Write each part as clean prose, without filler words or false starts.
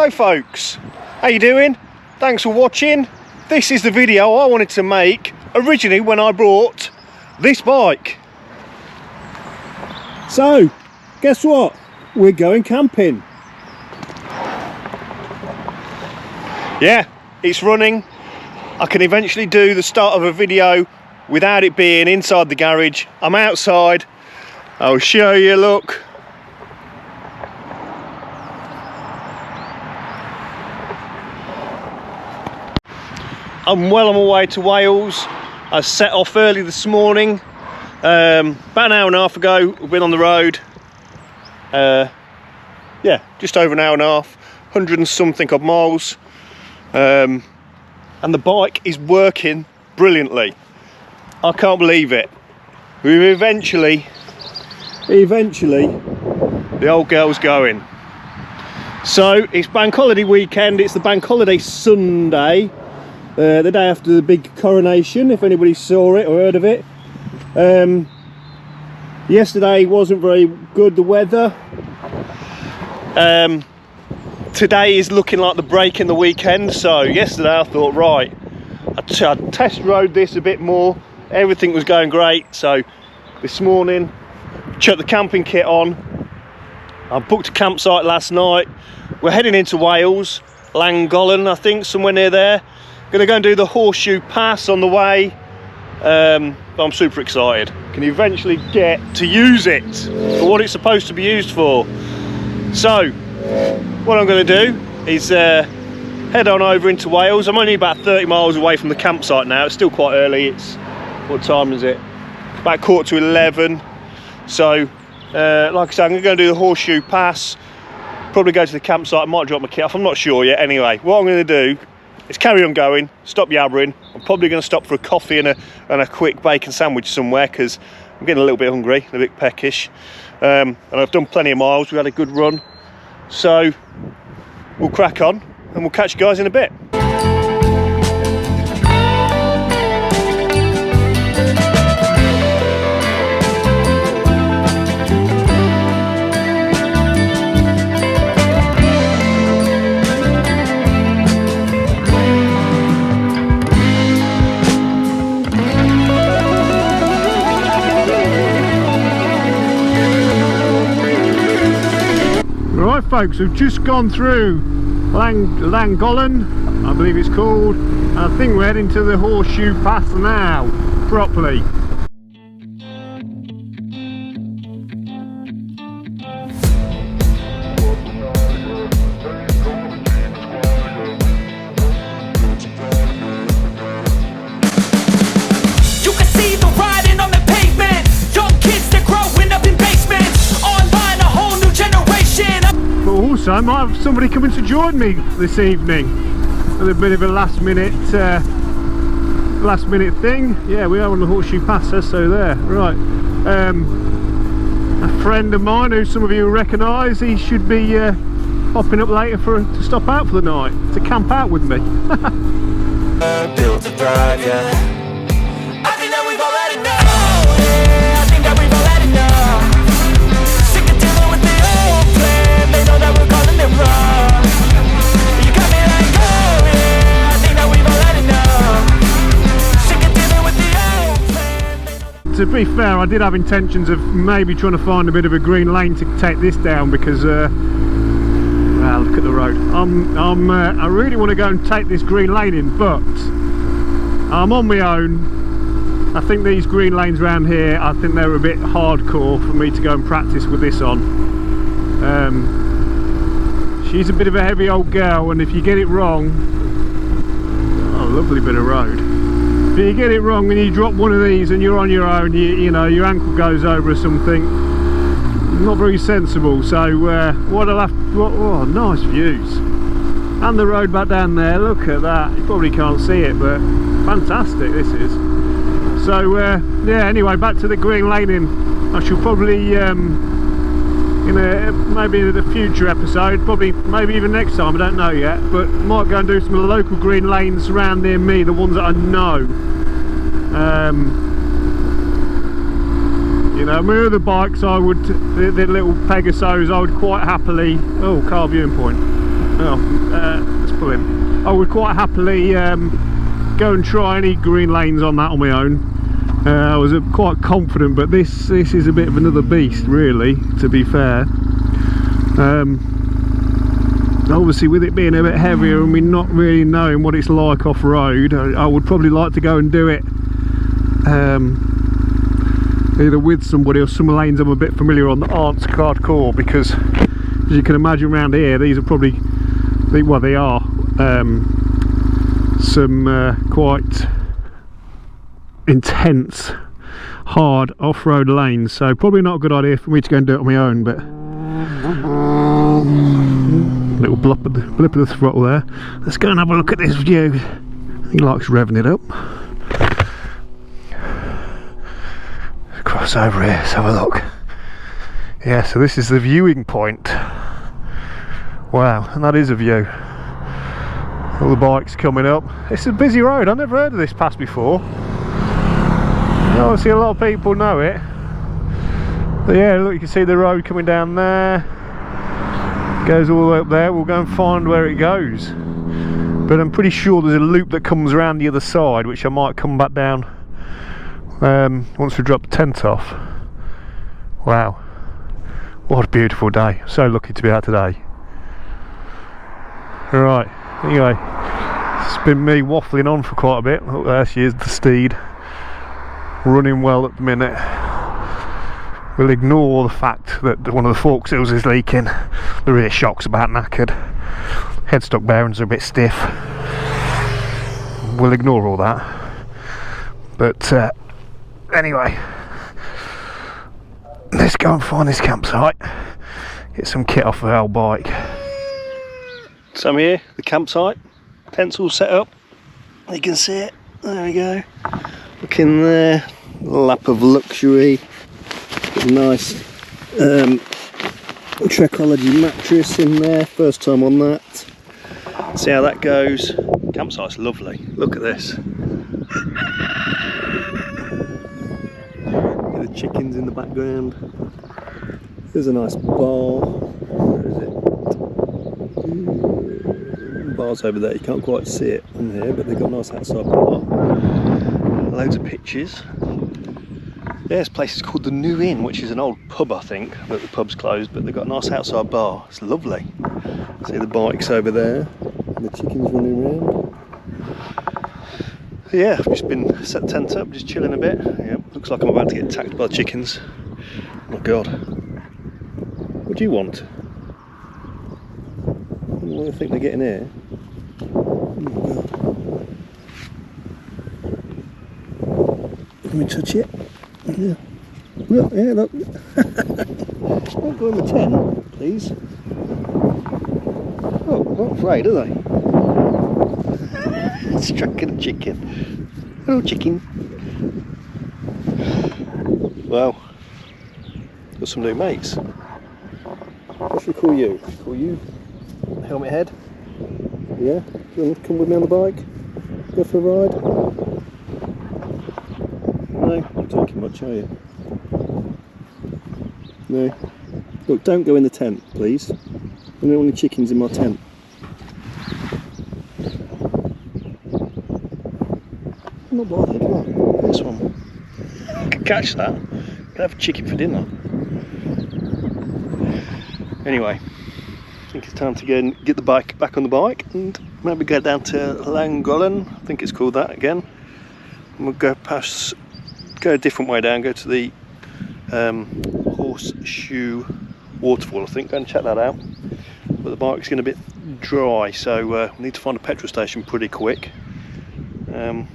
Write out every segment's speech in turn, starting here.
Hello folks, how you doing? Thanks for watching. This is the video I wanted to make originally when I brought this bike. So, guess what? We're going camping. Yeah, it's running. I can eventually do the start of a video without it being inside the garage. I'm outside. I'll show you, look. I'm well on my way to Wales. I set off early this morning. About an hour and a half ago, we've been on the road. Yeah, just over an hour and a half, 100 and something odd miles. And the bike is working brilliantly. I can't believe it. We've eventually, the old girl's going. So it's bank holiday weekend. It's the bank holiday Sunday. The day after the big coronation, if anybody saw it or heard of it. Yesterday wasn't very good, the weather. Today is looking like the break in the weekend. So yesterday I thought, right, I'd test rode this a bit more. Everything was going great. So this morning, chucked the camping kit on. I booked a campsite last night. We're heading into Wales, Llangollen, I think, somewhere near there. Gonna go and do the Horseshoe Pass on the way. I'm super excited. Can eventually get to use it for what it's supposed to be used for. So what I'm going to do is head on over into Wales. I'm only about 30 miles away from the campsite now. It's still quite early. It's, what time is it? About 11:15. So like I said, I'm going to go and do the Horseshoe Pass. Probably go to the campsite. I might drop my kit off. I'm not sure yet. Anyway, what I'm going to do is carry on going, stop yabbering. I'm probably going to stop for a coffee and a quick bacon sandwich somewhere because I'm getting a little bit hungry, a bit peckish. And I've done plenty of miles. We've had a good run. So we'll crack on and we'll catch you guys in a bit. Right folks, we've just gone through Llangollen, I believe it's called, and I think we're heading to the Horseshoe Pass now, properly. So I might have somebody coming to join me this evening with a bit of a last minute thing. Yeah, we are on the Horseshoe Pass, so there. Right, a friend of mine who some of you recognise, he should be popping up later to stop out for the night, to camp out with me. Built to thrive, yeah. I think that we've already know. Yeah, I think that we've already know. Sick of dealing with the old plan. They know that we're calling it wrong. You got me like, oh yeah, I think that we've already know. Sick of dealing with the old plan. To be fair, I did have intentions of maybe trying to find a bit of a green lane to take this down because well, look at the road. I really want to go and take this green lane in, but I'm on my own. I think these green lanes around here, I think they're a bit hardcore for me to go and practice with this on. She's a bit of a heavy old girl, and if you get it wrong, oh, lovely bit of road. If you get it wrong and you drop one of these and you're on your own, you know, your ankle goes over or something, not very sensible. So what I'll have, oh, nice views, and the road back down there, look at that. You probably can't see it, but fantastic this is. So yeah, anyway, back to the green laning. I shall probably maybe in a future episode, maybe even next time, I don't know yet, but might go and do some of the local green lanes around near me, the ones that I know. You know, my other bikes, I would, the little Pegasos, I would quite happily, oh, car viewing point, let's pull in. I would quite happily go and try any green lanes on that on my own. I was quite confident, but this is a bit of another beast, really, to be fair. Obviously, with it being a bit heavier and me not really knowing what it's like off-road, I would probably like to go and do it either with somebody or some lanes I'm a bit familiar on that aren't hardcore, because as you can imagine around here, these are probably, well, they are some quite intense, hard off-road lanes, so probably not a good idea for me to go and do it on my own. But little blip of the throttle there. Let's go and have a look at this view. He likes revving it up. Cross over here, let's have a look. Yeah, so this is the viewing point. Wow, and that is a view. All the bikes coming up. It's a busy road. I've never heard of this pass before. Obviously a lot of people know it. But yeah, look, you can see the road coming down there. Goes all the way up there. We'll go and find where it goes. But I'm pretty sure there's a loop that comes around the other side, which I might come back down once we drop the tent off. Wow, what a beautiful day. So lucky to be out today. Right, anyway, it's been me waffling on for quite a bit. Look, there she is, the steed, running well at the minute. We'll ignore the fact that one of the fork seals is leaking. The rear shock's about knackered. Headstock bearings are a bit stiff. We'll ignore all that. But anyway, let's go and find this campsite. Get some kit off the old bike. So I'm here, the campsite. Tent's all set up. You can see it. There we go. Look in there. Lap of luxury. Nice Trekology mattress in there. First time on that. See how that goes. Campsite's lovely. Look at this. The chickens in the background. There's a nice bar. Where is it? Bar's over there. You can't quite see it from here, but they've got a nice outside bar. Loads of pictures. Yeah, this place is called the New Inn, which is an old pub, I think, but the pub's closed, but they've got a nice outside bar. It's lovely. See the bikes over there, and the chickens running around. So yeah, I've just been set the tent up, just chilling a bit. Yeah, looks like I'm about to get attacked by the chickens. Oh my god. What do you want? What do you think they're getting here? Oh my god. Can we touch it? Yeah. Look, yeah, look. Don't go in the tent, please. Oh, not afraid, are they? Striking a chicken. Hello, chicken. Well, got some new mates. What should we call you? Call you Helmet Head? Yeah? Do you want to come with me on the bike? Go for a ride? No, not talking much, are you? No. Look, don't go in the tent, please. I don't want any chickens in my tent. I'm not bothered. What? This one. I can catch that. Can have a chicken for dinner. Anyway, I think it's time to go and get the bike back on the bike and maybe go down to Llangollen. I think it's called that again. And we'll go past. Go a different way down, go to the Horseshoe waterfall, I think. Go and check that out. But the bike's getting a bit dry, so we need to find a petrol station pretty quick. Yeah,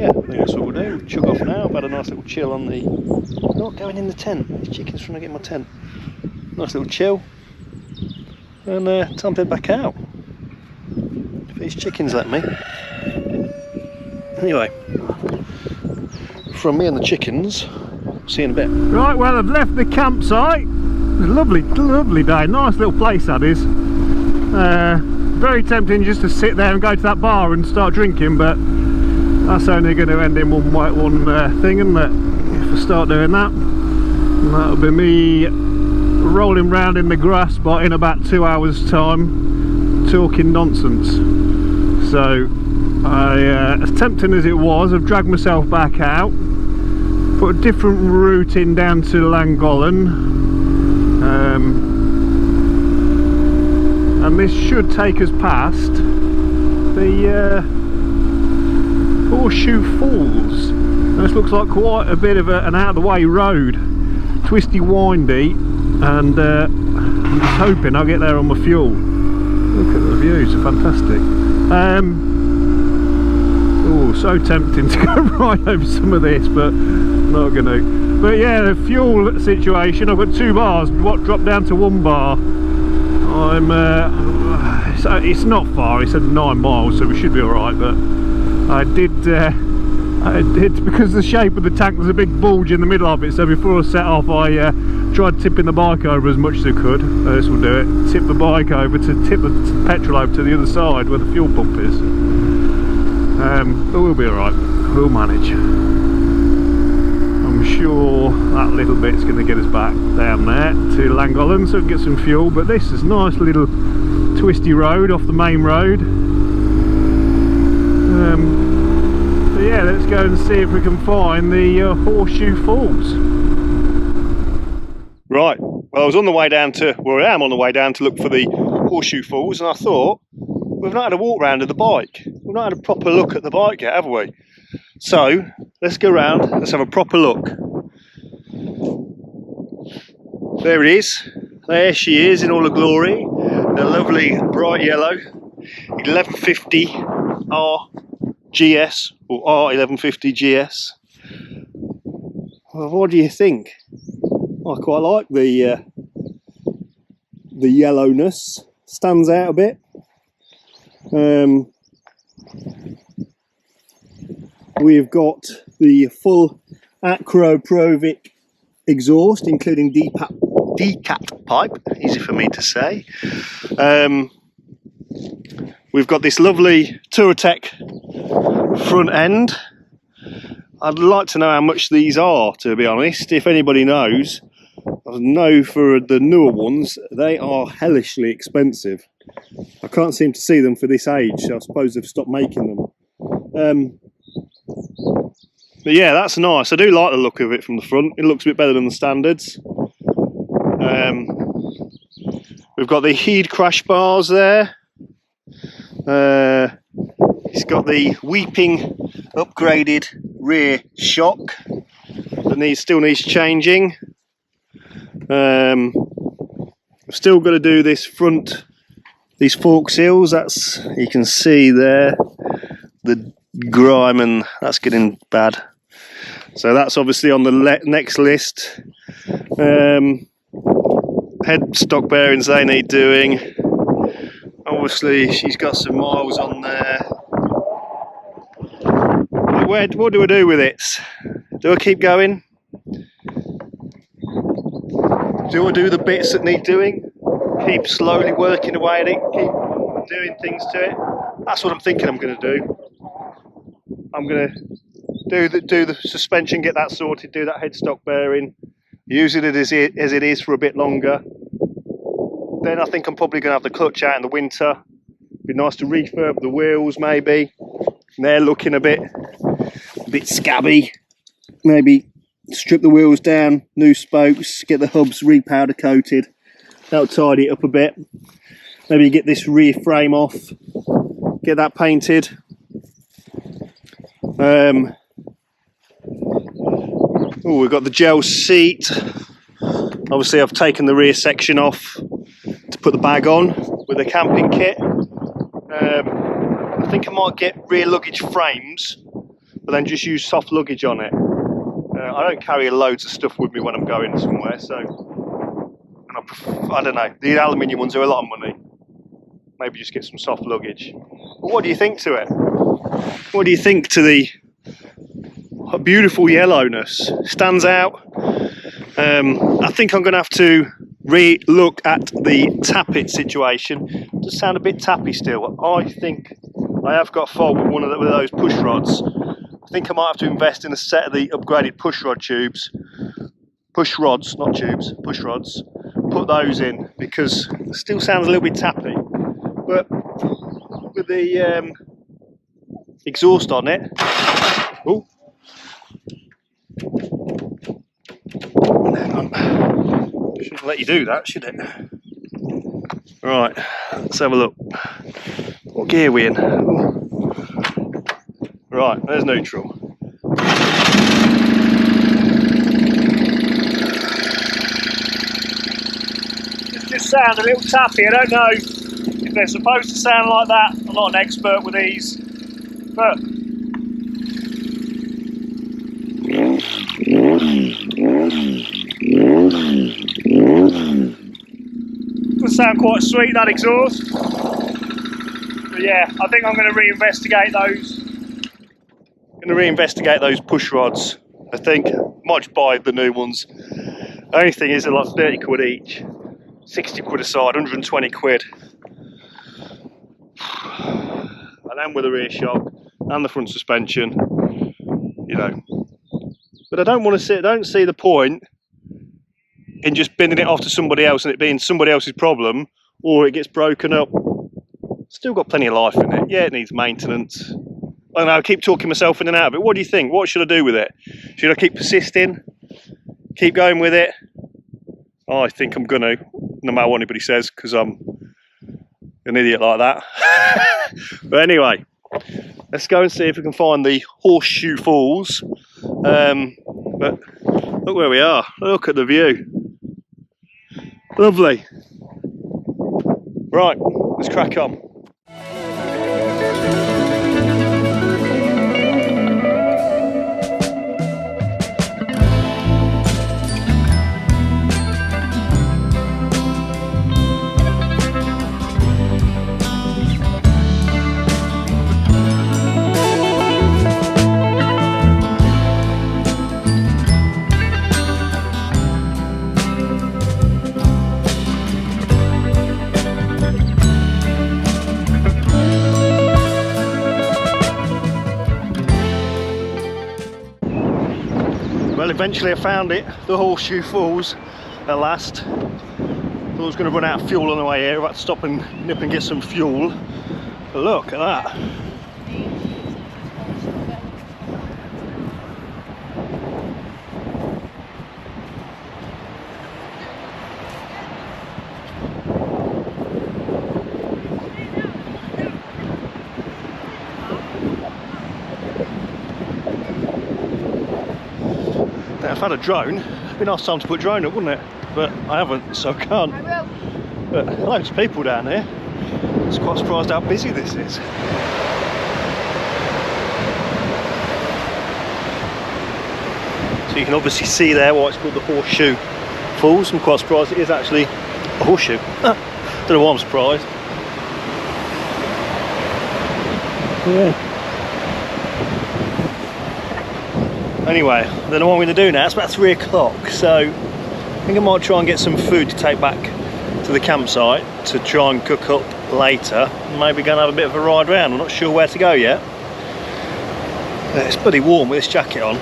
I think that's what we'll do. We'll chug off now. I've had a nice little chill on the... Not going in the tent. These chickens trying to get in my tent. Nice little chill. And time to head back out. If these chickens let me. Anyway. From me and the chickens, see you in a bit. Right, well, I've left the campsite. It was a lovely, lovely day. Nice little place that is. Very tempting just to sit there and go to that bar and start drinking, but that's only going to end in one thing, isn't it? If I start doing that, and that'll be me rolling around in the grass, but in about 2 hours' time. talking nonsense. So as tempting as it was, I've dragged myself back out, put a different route in down to Llangollen, and this should take us past the Horseshoe Falls. This looks like quite a bit of an out of the way road, twisty, windy, and I'm just hoping I'll get there on my fuel. Look at the views, they're fantastic. Oh, so tempting to go right over some of this, but not gonna. But yeah, the fuel situation, I've got 2 bars, what dropped down to 1 bar. It's not far, it's at 9 miles, so we should be alright, but I did, because of the shape of the tank, there's a big bulge in the middle of it, so before I set off I tried tipping the bike over as much as I could. This will do it. Tip the bike over to tip the petrol over to the other side where the fuel pump is. But we'll be alright, we'll manage. I'm sure that little bit's going to get us back down there to Llangollen so we can get some fuel, but this is a nice little twisty road off the main road. But yeah, let's go and see if we can find the Horseshoe Falls. Right, well, I was on the way down to, well, I am on the way down to look for the Horseshoe Falls, and I thought, we've not had a walk round of the bike. We've not had a proper look at the bike yet, have we? So, let's go round, let's have a proper look. There it is. There she is in all her glory. The lovely bright yellow 1150 RGS, or R1150 GS. Well, what do you think? I quite like the yellowness. Stands out a bit. We've got the full Acroprovic exhaust, including decat pipe, easy for me to say. We've got this lovely Touratech front end. I'd like to know how much these are, to be honest. If anybody knows, I know for the newer ones, they are hellishly expensive. I can't seem to see them for this age, so I suppose they've stopped making them. But yeah, that's nice. I do like the look of it from the front. It looks a bit better than the standards. We've got the heat crash bars there. It's got the weeping upgraded rear shock that still needs changing. I've still got to do this front, these fork seals. That's, you can see there the grime, and that's getting bad. So that's obviously on the next list. Head stock bearings, they need doing. Obviously she's got some miles on there. But what do I do with it? Do I keep going? Do I do the bits that need doing? Keep slowly working away at it, keep doing things to it? That's what I'm thinking I'm going to do. I'm going to do the suspension, get that sorted, do that headstock bearing, use it as it is for a bit longer. Then I think I'm probably going to have the clutch out in the winter. Be nice to refurb the wheels maybe. They're looking a bit scabby. Maybe strip the wheels down, new spokes, get the hubs repowder coated. That'll tidy it up a bit. Maybe get this rear frame off, get that painted. Oh, we've got the gel seat. Obviously I've taken the rear section off to put the bag on with a camping kit. I think I might get rear luggage frames, but then just use soft luggage on it. I don't carry loads of stuff with me when I'm going somewhere, so, and I don't know, the aluminium ones are a lot of money. Maybe just get some soft luggage. But what do you think to it? What do you think to the beautiful yellowness? Stands out. I think I'm going to have to re-look at the tappet situation. It does sound a bit tappy still. I think I have got a fault with one of those push rods. I think I might have to invest in a set of the upgraded push rod tubes. Push rods, not tubes, push rods. Put those in because it still sounds a little bit tappy. but with the exhaust on it. Oh, hang on. Shouldn't let you do that, should it? Right, let's have a look. What gear are we in? Ooh. Right, there's neutral. It just sound a little tappy. I don't know if they're supposed to sound like that. I'm not an expert with these, but does sound quite sweet, that exhaust. But yeah, I think I'm going to reinvestigate those. Push rods. I think might just buy the new ones. The only thing is they're like 30 quid each, 60 quid a side, 120 quid. And then with the rear shock and the front suspension, you know. But I don't see the point in just binning it off to somebody else and it being somebody else's problem, or it gets broken up. Still got plenty of life in it. Yeah, it needs maintenance. I don't know, I keep talking myself in and out of it. What do you think? What should I do with it? Should I keep persisting? Keep going with it? I think I'm gonna, no matter what anybody says, because I'm an idiot like that. But anyway, let's go and see if we can find the Horseshoe Falls. But look where we are. Look at the view. Lovely. Right, let's crack on. Well, eventually I found it, the Horseshoe Falls, at last. Thought I was going to run out of fuel on the way here. I've had to stop and nip and get some fuel. But look at that. Now, if I had a drone, it'd be a nice time to put a drone up, wouldn't it? But I haven't, so I can't. I will. But loads of people down here. I was quite surprised how busy this is. So you can obviously see there why it's called the Horseshoe Falls. I'm quite surprised it is actually a horseshoe. Don't know why I'm surprised. Yeah. Anyway, I don't know what I'm going to do now. It's about 3 o'clock, so I think I might try and get some food to take back to the campsite to try and cook up later. Maybe go and have a bit of a ride round. I'm not sure where to go yet. It's bloody warm with this jacket on.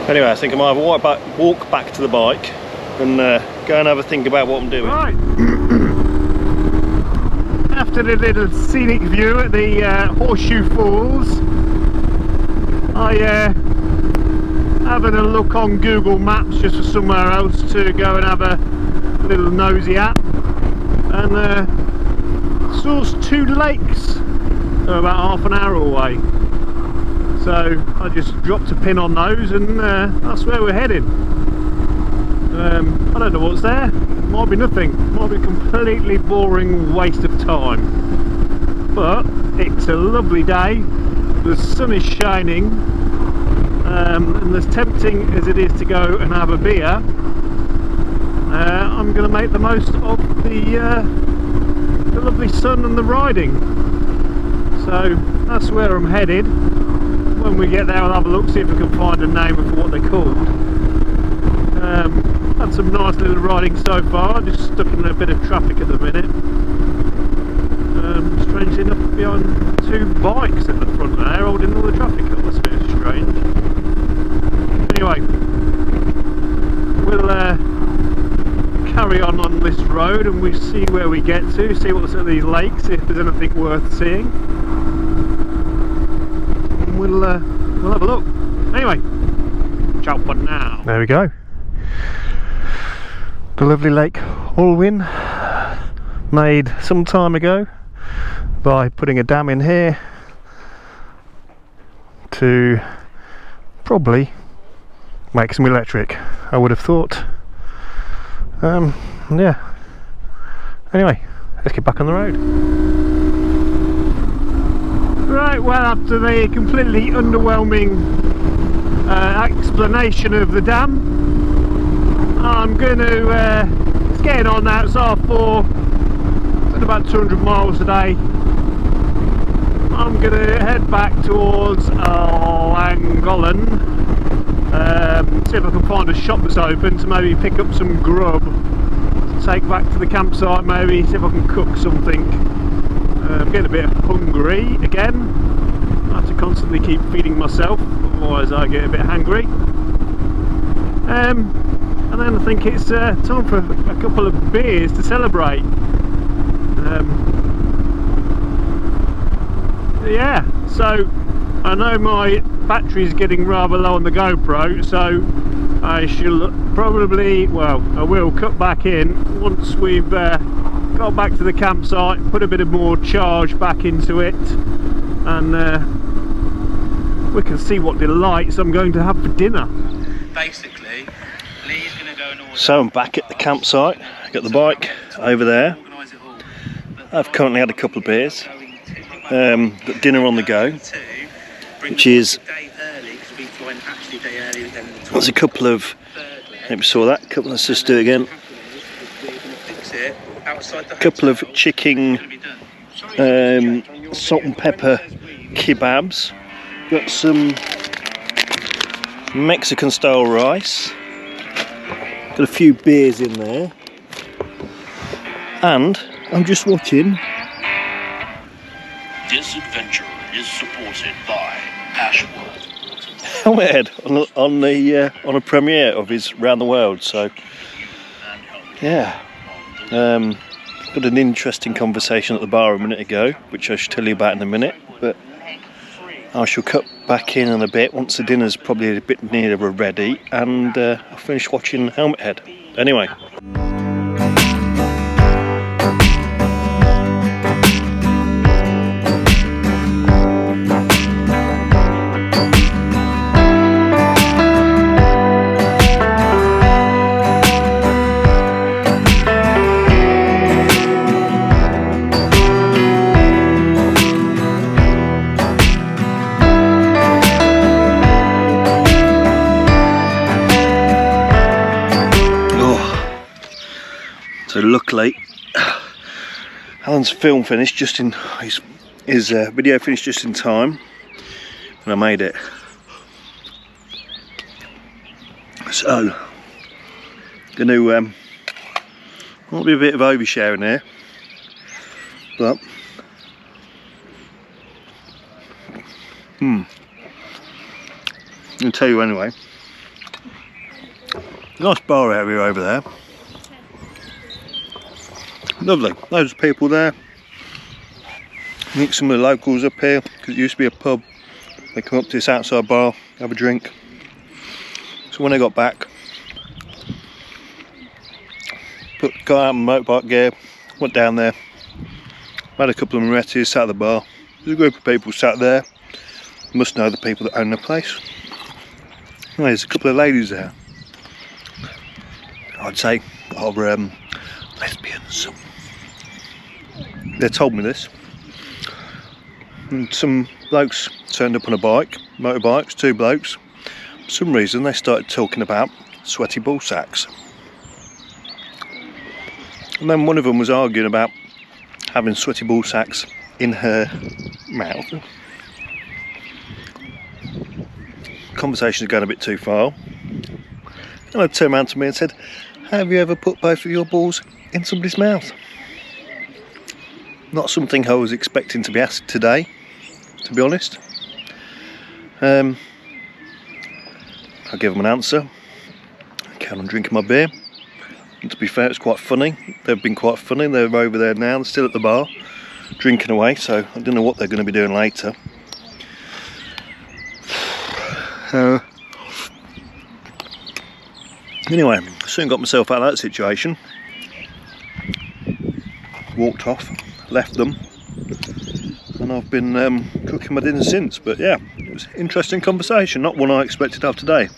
Anyway, I think I might either walk back to the bike and go and have a think about what I'm doing. Right. After the little scenic view at the Horseshoe Falls, I having a look on Google Maps just for somewhere else to go and have a little nosy at, and saw 2 lakes about half an hour away, so I just dropped a pin on those, and that's where we're heading. I don't know what's there. Might be nothing, might be a completely boring waste of time, but it's a lovely day, the sun is shining. And as tempting as it is to go and have a beer, I'm going to make the most of the lovely sun and the riding. So that's where I'm headed. When we get there, I'll have a look, see if we can find a name for what they're called. Had some nice little riding so far, just stuck in a bit of traffic at the minute. Strangely enough, behind 2 bikes at the front there, holding all the traffic up. That's a bit strange. Anyway, we'll carry on this road and we see where we get to, see what's at these lakes, if there's anything worth seeing. And we'll have a look. Anyway, ciao for now. There we go. The lovely Lake Alwyn, made some time ago by putting a dam in here to probably make some electric, I would have thought. Yeah. Anyway, let's get back on the road. Right, well, after the completely underwhelming explanation of the dam, I'm going to, it's getting on now, it's R4, it's about 200 miles a day. I'm going to head back towards Llangollen, see if I can find a shop that's open to maybe pick up some grub to take back to the campsite, maybe see if I can cook something. I'm getting a bit hungry again. I have to constantly keep feeding myself, otherwise I get a bit hangry. And then I think it's time for a couple of beers to celebrate. Yeah, so I know my battery's getting rather low on the GoPro, so I shall probably, well, I will cut back in once we've got back to the campsite, put a bit of more charge back into it, and we can see what delights I'm going to have for dinner. Basically, Lee's going to go and order. So I'm back at the campsite, got the bike over there. I've currently had a couple of beers, got dinner on the go, which is, there's a couple of, maybe you saw that, let's just do it again, a couple of chicken salt and pepper kebabs, got some Mexican style rice, got a few beers in there, and I'm just watching. This adventure is supported by Ashworth. Helmet on a premiere of his Round the World, so yeah. Got an interesting conversation at the bar a minute ago, which I should tell you about in a minute, but I shall cut back in a bit once the dinner's probably a bit nearer ready, and I'll finish watching Helmet Head. Anyway. So luckily, Alan's film finished just in his video finished just in time, and I made it. So, going to might be a bit of oversharing here, but I'll tell you anyway. Nice bar area over there. Lovely, loads of people there. I think some of the locals up here, because it used to be a pub. They come up to this outside bar, have a drink. So when I got back, got out my motorbike gear, went down there, had a couple of Morettis, sat at the bar. There's a group of people sat there, must know the people that own the place. Anyway, there's a couple of ladies there. I'd say are lesbians. They told me this. And some blokes turned up on a bike, motorbikes, two blokes. For some reason they started talking about sweaty ball sacks. And then one of them was arguing about having sweaty ball sacks in her mouth. Conversation's going a bit too far. And I turned around to me and said, have you ever put both of your balls in somebody's mouth? Not something I was expecting to be asked today, to be honest. I'll give them an answer. I carry on drinking my beer. And to be fair, it's quite funny. They've been quite funny. They're over there now. They're still at the bar, drinking away. So I don't know what they're going to be doing later. Anyway, soon got myself out of that situation. Walked off, left them, and I've been cooking my dinner since. But yeah, it was an interesting conversation. Not one I expected to have today.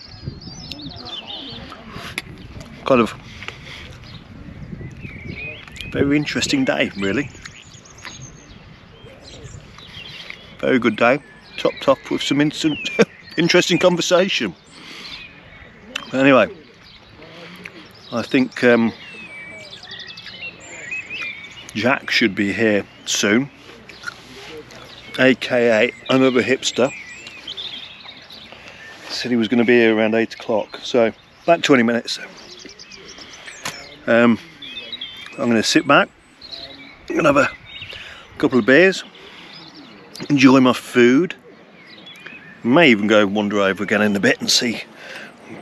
Kind of very interesting day, really. Very good day, topped off with some interesting conversation. Anyway, I think Jack should be here soon, aka another hipster. Said he was going to be here around 8 o'clock, so about 20 minutes. I'm going to sit back, I'm going to have a couple of beers, enjoy my food. May even go wander over again in a bit and see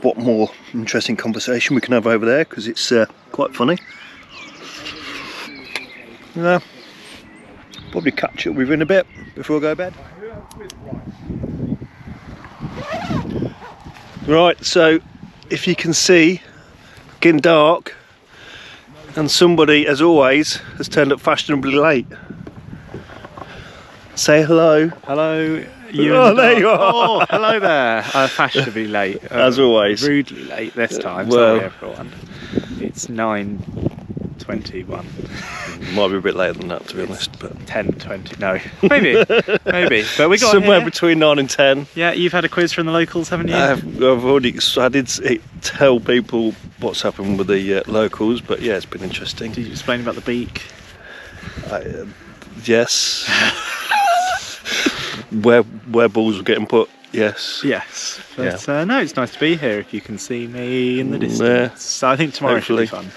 what more interesting conversation we can have over there, because it's quite funny. Probably catch up with you in a bit before I go to bed. Right, so if you can see, getting dark, and somebody, as always, has turned up fashionably late. Say hello. Hello. You Oh, there you are. Oh, hello there. Fashionably late. As always. Rudely late this time. Well. Sorry, everyone. It's 9:21. Might be a bit later than that, to be honest, but 10:20. No, maybe. But we got somewhere here. between 9 and 10. Yeah, you've had a quiz from the locals, haven't you? I've already. I did tell people what's happened with the locals, but yeah, it's been interesting. Did you explain about the beak? Yes. where balls were getting put. Yes. Yes. But no, it's nice to be here. If you can see me in the distance. So I think tomorrow should be fun.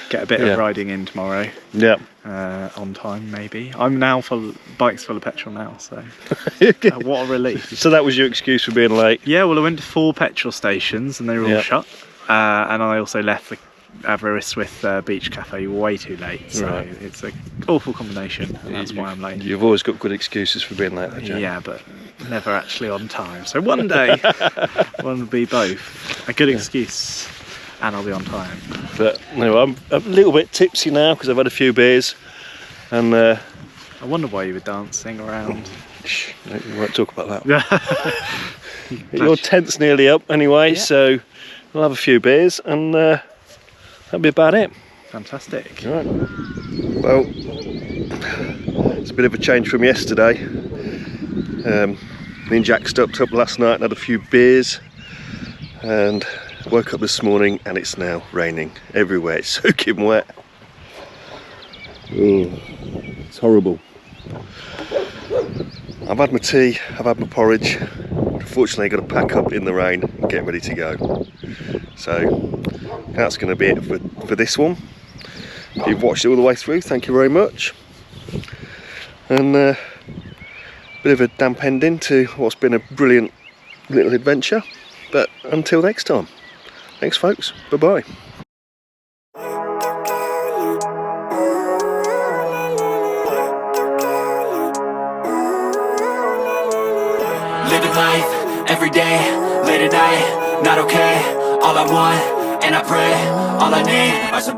Get a bit of riding in tomorrow. Yeah. On time, maybe. I'm now bike's full of petrol now, so what a relief. So that was your excuse for being late? Yeah, well, I went to 4 petrol stations and they were all shut. And I also left the Aberystwyth Beach Cafe way too late. So it's an awful combination, and that's why I'm late. You've always got good excuses for being late, though, Jack. Yeah, but never actually on time. So one day, one will be both. A good excuse, and I'll be on time. But no, I'm a little bit tipsy now because I've had a few beers, and I wonder why you were dancing around. Shh, we won't talk about that. Your tent's nearly up anyway, so we'll have a few beers, and that'll be about it. Fantastic. Right. Well, it's a bit of a change from yesterday. Me and Jack stopped up last night and had a few beers, and woke up this morning and it's now raining everywhere. It's soaking wet. Oh, it's horrible. I've had my tea, I've had my porridge. Unfortunately, I've got to pack up in the rain and get ready to go. So that's going to be it for this one. If you've watched it all the way through, thank you very much. And a bit of a damp ending to what's been a brilliant little adventure. But until next time, thanks folks, bye-bye. Living life, every day, late at night, not okay. All I want, and I pray, all I need are some